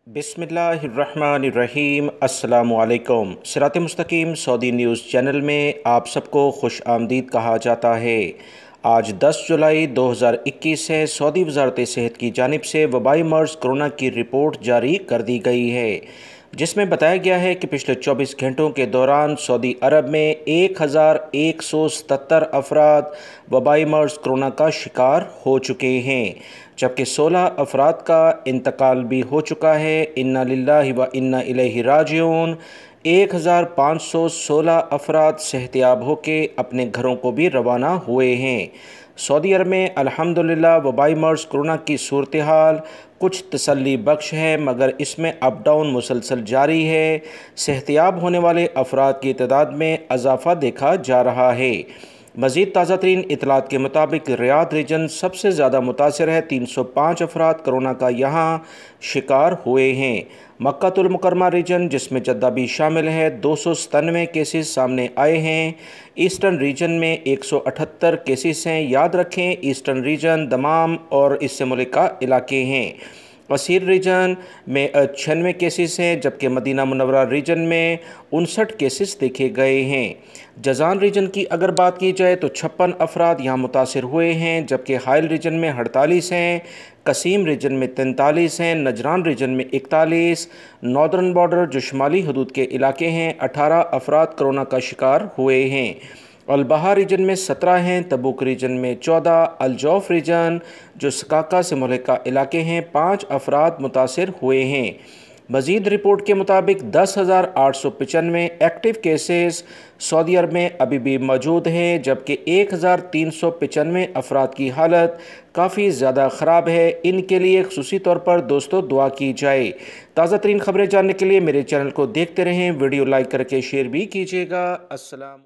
बिस्मिल्लाहिर्रहमानिर्रहीम अस्सलामुअलैकुम। सिरात मुस्तकीम सऊदी न्यूज़ चैनल में आप सबको खुश आमदीद कहा जाता है। आज 10 जुलाई 2021 से सऊदी वज़ारत सेहत की जानिब से वबाई मर्ज़ कोरोना की रिपोर्ट जारी कर दी गई है, जिसमें बताया गया है कि पिछले 24 घंटों के दौरान सऊदी अरब में 1177 अफराद वबाई मर्ज़ कोरोना का शिकार हो चुके हैं, जबकि 16 अफराद का इंतकाल भी हो चुका है। इन्ना लिल्लाहि व इन्ना इलैहि राजिऊन। 1516 अफराद सेहतयाब होकर अपने घरों को भी रवाना हुए हैं। सऊदी अरब में अल्हम्दुलिल्लाह वबाई मर्ज़ कोरोना की सूरत हाल कुछ तसल्ली बख्श है, मगर इसमें अप डाउन मुसलसल जारी है। सेहतयाब होने वाले अफराद की तादाद में इजाफ़ा देखा जा रहा है। मज़ीद ताज़ा तरीन इतलात के मुताबिक रियाद रीजन सबसे ज़्यादा मुतासर है। 305 अफराद कोरोना का यहाँ शिकार हुए हैं। मक्कातुल मुकर्रमा रीजन, जिसमें जद्दा भी शामिल है, 297 केसेस सामने आए हैं। ईस्टर्न रीजन में 178 केसेस हैं। याद रखें, ईस्टर्न रीजन दमाम और इससे मुल्का इलाके हैं। असीर रीजन में 96 केसेस हैं, जबकि मदीना मुनव्वरा रीजन में 59 केसेस देखे गए हैं। जज़ान रीजन की अगर बात की जाए तो 56 अफराद यहाँ मुतासर हुए हैं, जबकि हाइल रीजन में 48 हैं, कसीम रीजन में 43 हैं, नजरान रीजन में 41, नॉर्दर्न बॉर्डर जो शुमाली हदूद के इलाके हैं 18 अफराद कोरोना का शिकार हुए हैं। अलबहा रीजन में 17 हैं, तबूक रीजन में 14, अलजौफ रीजन जो सकाका से मुल्का इलाके हैं 5 अफराद मुतासर हुए हैं। मज़ीद रिपोर्ट के मुताबिक 10,895 एक्टिव केसेस सऊदी अरब में अभी भी मौजूद हैं, जबकि 1,395 अफराद की हालत काफ़ी ज़्यादा ख़राब है। इनके लिए ख़ुसूसी तौर पर दोस्तों दुआ की जाए। ताज़ा तरीन ख़बरें जानने के लिए मेरे चैनल को देखते रहें, वीडियो लाइक करके शेयर भी कीजिएगा। अस्सलाम।